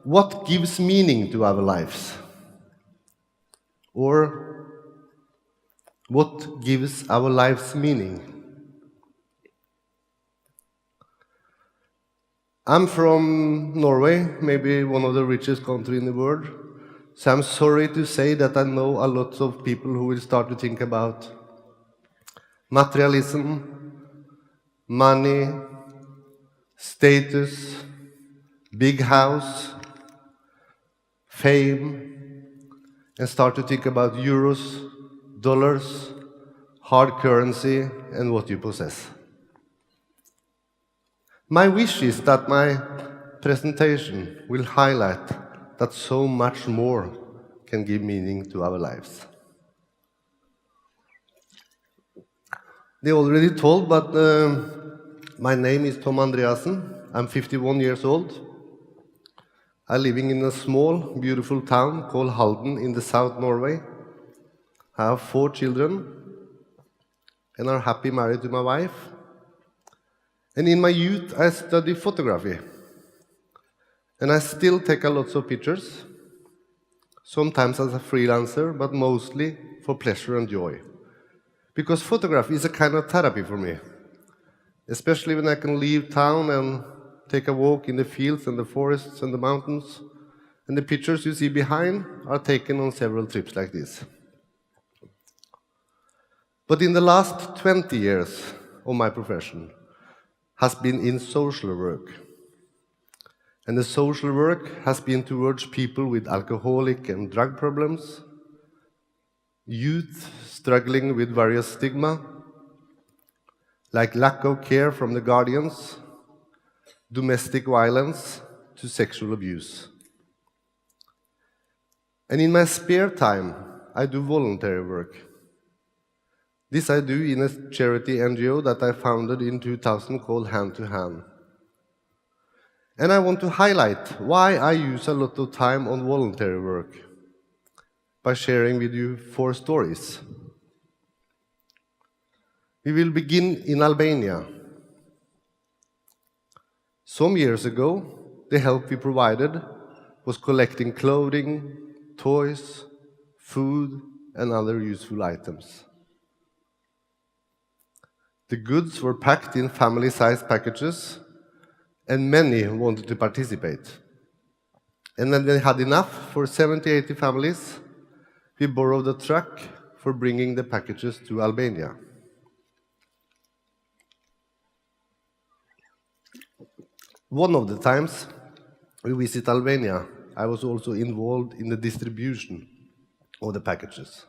what gives meaning to our lives? Or what gives our lives meaning? I'm from Norway, maybe one of the richest countries in the world. So I'm sorry to say that I know a lot of people who will start to think about materialism, money, status, big house, fame, and start to think about euros, dollars, hard currency, and what you possess. My wish is that my presentation will highlight that so much more can give meaning to our lives. They already told, but my name is Tom Andreassen. I'm 51 years old. I'm living in a small, beautiful town called Halden in the South Norway. I have 4 children and are happy married to my wife. And in my youth, I studied photography. And I still take a lot of pictures, sometimes as a freelancer, but mostly for pleasure and joy. Because photography is a kind of therapy for me, especially when I can leave town and take a walk in the fields and the forests and the mountains. And the pictures you see behind are taken on several trips like this. But in the last 20 years of my profession has been in social work. And the social work has been towards people with alcoholic and drug problems, youth struggling with various stigma, like lack of care from the guardians, domestic violence, to sexual abuse. And in my spare time, I do voluntary work. This I do in a charity NGO that I founded in 2000 called Hand to Hand. And I want to highlight why I use a lot of time on voluntary work by sharing with you 4 stories. We will begin in Albania. Some years ago, the help we provided was collecting clothing, toys, food, and other useful items. The goods were packed in family-sized packages, and many wanted to participate. And when we had enough for 70-80 families, we borrowed a truck for bringing the packages to Albania. One of the times we visit Albania, I was also involved in the distribution of the packages.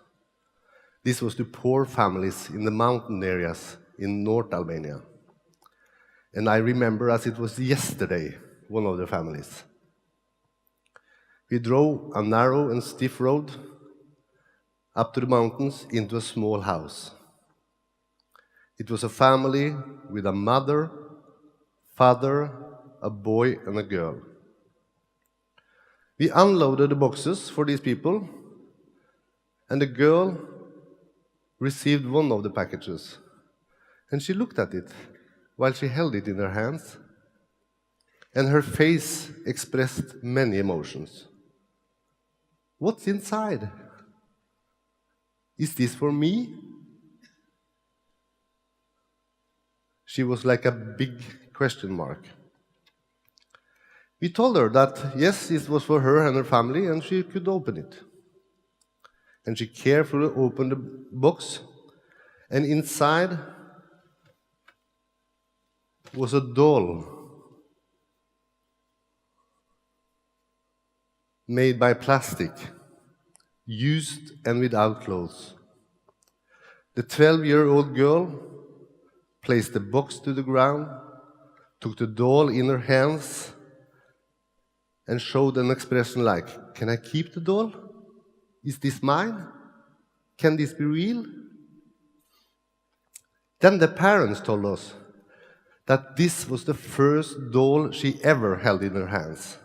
This was to poor families in the mountain areas in North Albania. And I remember as it was yesterday, one of the families. We drove a narrow and stiff road up to the mountains into a small house. It was a family with a mother, father, a boy, and a girl. We unloaded the boxes for these people, and the girl received one of the packages. And she looked at it while she held it in her hands, and her face expressed many emotions. What's inside? Is this for me? She was like a big question mark. We told her that, yes, it was for her and her family, and she could open it. And she carefully opened the box, and inside was a doll made by plastic, used and without clothes. The 12-year-old girl placed the box to the ground, took the doll in her hands, and showed an expression like, "Can I keep the doll? Is this mine? Can this be real?" Then the parents told us that this was the first doll she ever held in her hands.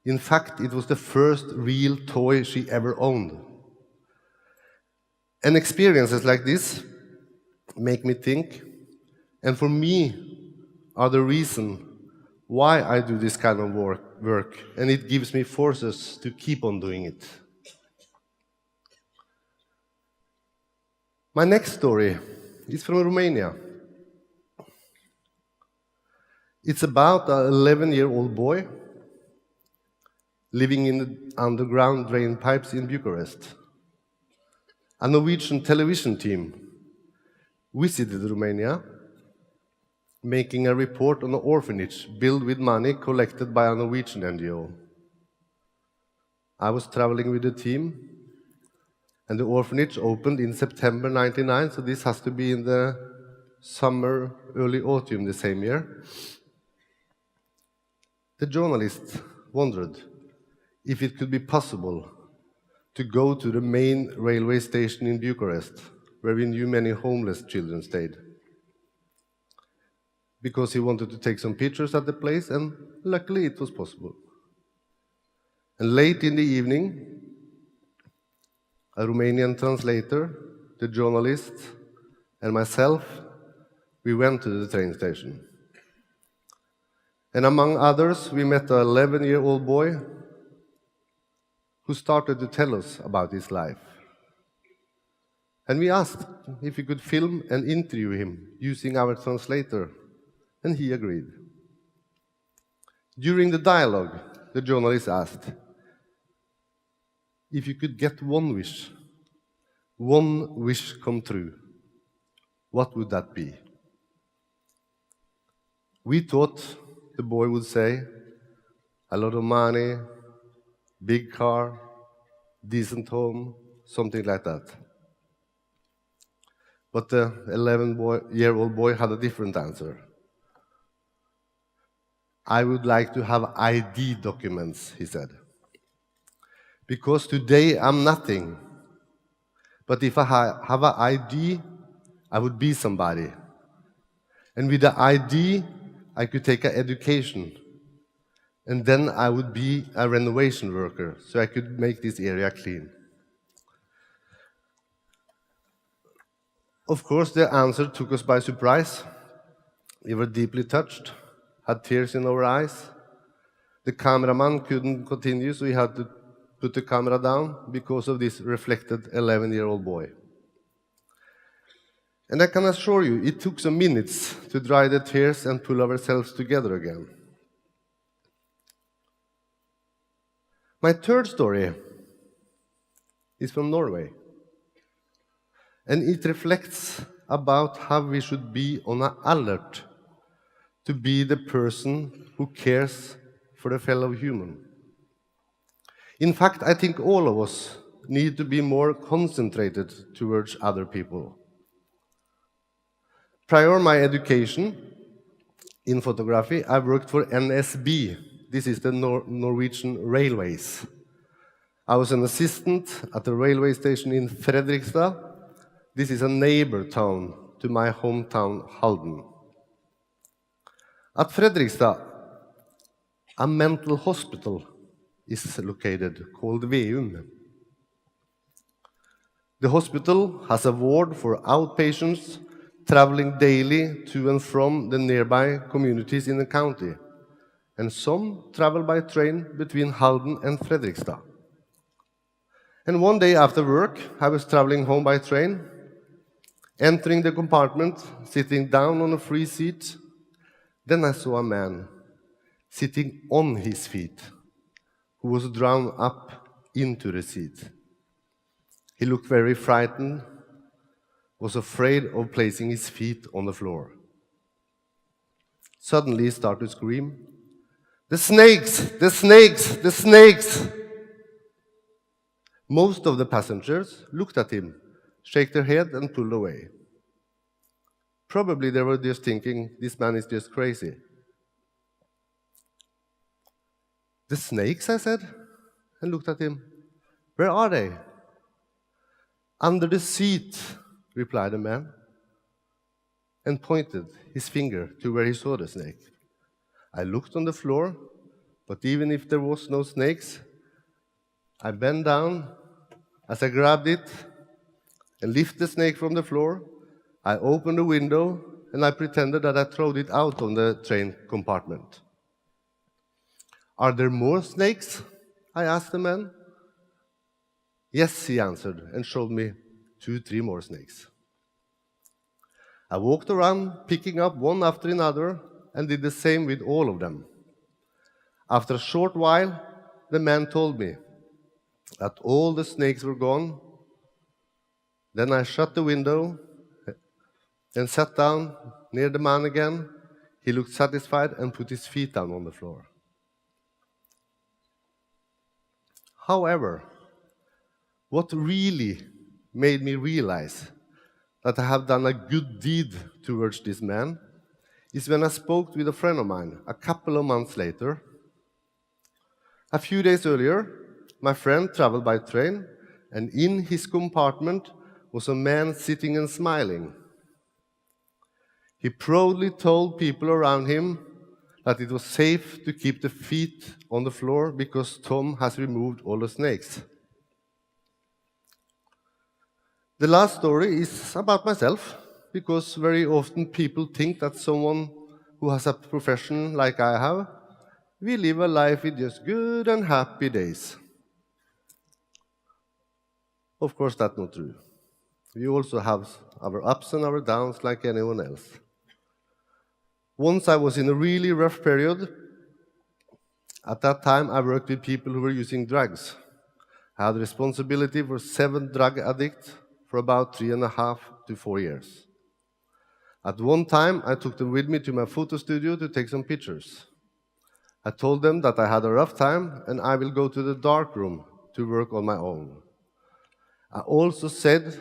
In fact, it was the first real toy she ever owned. And experiences like this make me think, and for me are the reason why I do this kind of work work, and it gives me forces to keep on doing it. My next story is from Romania. It's about an 11-year-old boy living in the underground drain pipes in Bucharest. A Norwegian television team visited Romania, making a report on an orphanage built with money collected by a Norwegian NGO. I was traveling with the team, and the orphanage opened in September 1999, so this has to be in the summer, early autumn the same year. The journalist wondered if it could be possible to go to the main railway station in Bucharest, where we knew many homeless children stayed, because he wanted to take some pictures at the place, and luckily it was possible. And late in the evening, a Romanian translator, the journalist, and myself, we went to the train station. And among others, we met an 11-year-old boy who started to tell us about his life. And we asked if we could film and interview him using our translator, and he agreed. During the dialogue, the journalist asked, if you could get one wish come true, what would that be? We thought the boy would say, a lot of money, big car, decent home, something like that. But the 11-year-old boy had a different answer. I would like to have ID documents, he said. Because today I'm nothing. But if I have an ID, I would be somebody. And with the ID, I could take an education. And then I would be a renovation worker, so I could make this area clean. Of course, the answer took us by surprise. We were deeply touched, had tears in our eyes. The cameraman couldn't continue, so he had to put the camera down because of this reflected 11-year-old boy. And I can assure you, it took some minutes to dry the tears and pull ourselves together again. My third story is from Norway. And it reflects about how we should be on an alert to be the person who cares for the fellow human. In fact, I think all of us need to be more concentrated towards other people. Prior to my education in photography, I worked for NSB. This is the Norwegian Railways. I was an assistant at the railway station in Fredrikstad. This is a neighbor town to my hometown, Halden. At Fredrikstad, a mental hospital is located called Veum. The hospital has a ward for outpatients traveling daily to and from the nearby communities in the county, and some travel by train between Halden and Fredrikstad. And one day after work, I was traveling home by train, entering the compartment, sitting down on a free seat. Then I saw a man sitting on his feet, who was drawn up into the seat. He looked very frightened, was afraid of placing his feet on the floor. Suddenly he started to scream, "The snakes! The snakes! The snakes!" Most of the passengers looked at him, shook their head and pulled away. Probably they were just thinking, this man is just crazy. "The snakes?" I said, and looked at him. "Where are they?" "Under the seat," replied the man, and pointed his finger to where he saw the snake. I looked on the floor, but even if there was no snakes, I bent down as I grabbed it and lifted the snake from the floor. I opened the window and I pretended that I threw it out on the train compartment. "Are there more snakes?" I asked the man. "Yes," he answered, and showed me 2, 3 more snakes. I walked around, picking up one after another, and did the same with all of them. After a short while, the man told me that all the snakes were gone. Then I shut the window and sat down near the man again. He looked satisfied and put his feet down on the floor. However, what really made me realize that I have done a good deed towards this man is when I spoke with a friend of mine a couple of months later. A few days earlier, my friend traveled by train, and in his compartment was a man sitting and smiling. He proudly told people around him that it was safe to keep the feet on the floor because Tom has removed all the snakes. The last story is about myself, because very often people think that someone who has a profession like I have, we live a life with just good and happy days. Of course, that's not true. We also have our ups and our downs like anyone else. Once I was in a really rough period. At that time, I worked with people who were using drugs. I had responsibility for 7 drug addicts for about 3.5 to 4 years. At one time, I took them with me to my photo studio to take some pictures. I told them that I had a rough time and I will go to the dark room to work on my own. I also said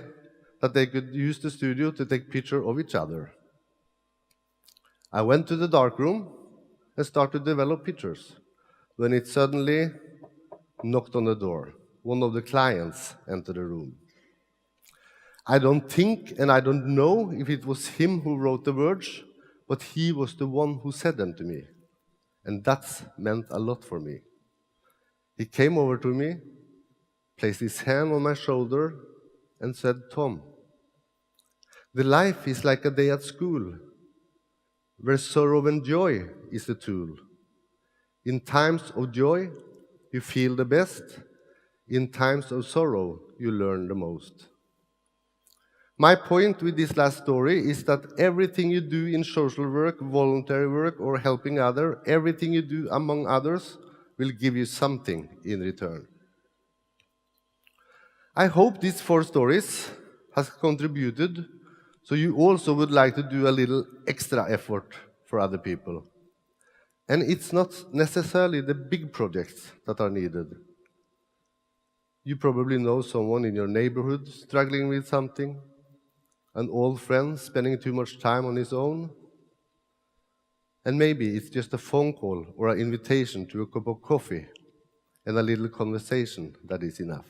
that they could use the studio to take pictures of each other. I went to the dark room and started to develop pictures when it suddenly knocked on the door. One of the clients entered the room. I don't think and I don't know if it was him who wrote the words, but he was the one who said them to me. And that meant a lot for me. He came over to me, placed his hand on my shoulder, and said, "Tom, the life is like a day at school, where sorrow and joy is the tool. In times of joy, you feel the best. In times of sorrow, you learn the most." My point with this last story is that everything you do in social work, voluntary work, or helping others, everything you do among others will give you something in return. I hope these 4 stories has contributed, so you also would like to do a little extra effort for other people. And it's not necessarily the big projects that are needed. You probably know someone in your neighborhood struggling with something, an old friend spending too much time on his own, and maybe it's just a phone call or an invitation to a cup of coffee and a little conversation that is enough.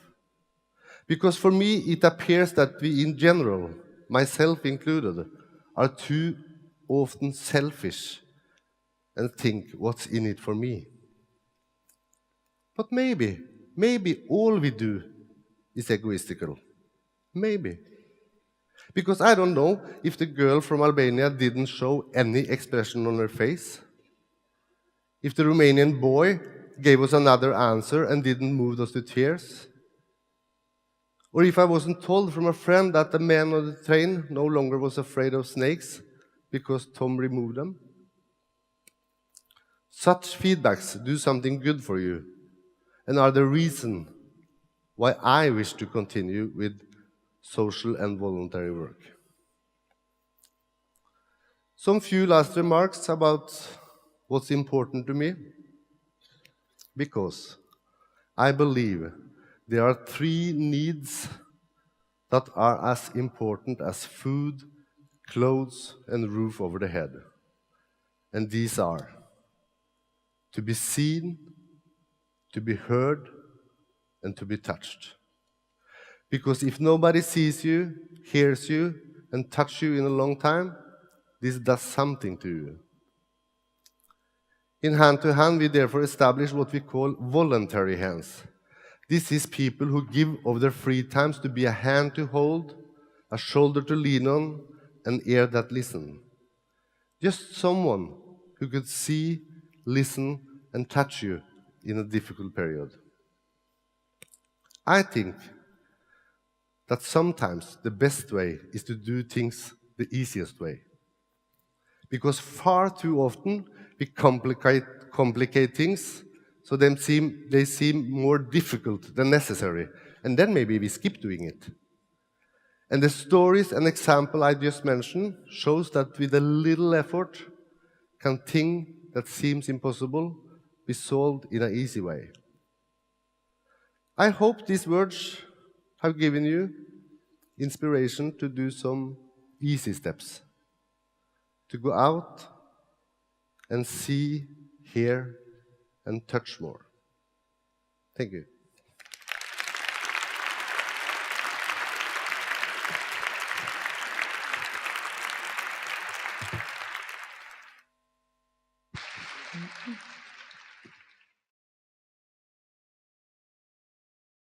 Because for me, it appears that we in general, myself included, are too often selfish and think, what's in it for me? But maybe all we do is egoistical. Maybe. Because I don't know if the girl from Albania didn't show any expression on her face, if the Romanian boy gave us another answer and didn't move us to tears, or if I wasn't told from a friend that the man on the train no longer was afraid of snakes because Tom removed them. Such feedbacks do something good for you and are the reason why I wish to continue with social and voluntary work. Some few last remarks about what's important to me, because I believe there are 3 needs that are as important as food, clothes, and roof over the head. And these are to be seen, to be heard, and to be touched. Because if nobody sees you, hears you, and touches you in a long time, this does something to you. In Hand to Hand, we therefore establish what we call voluntary hands. This is people who give of their free times to be a hand to hold, a shoulder to lean on, an ear that listens. Just someone who could see, listen, and touch you in a difficult period. I think that sometimes the best way is to do things the easiest way. Because far too often we complicate things so they seem more difficult than necessary. And then maybe we skip doing it. And the stories and example I just mentioned shows that with a little effort, can thing that seems impossible be solved in an easy way. I hope these words have given you inspiration to do some easy steps, to go out and see, hear, and touch more. Thank you.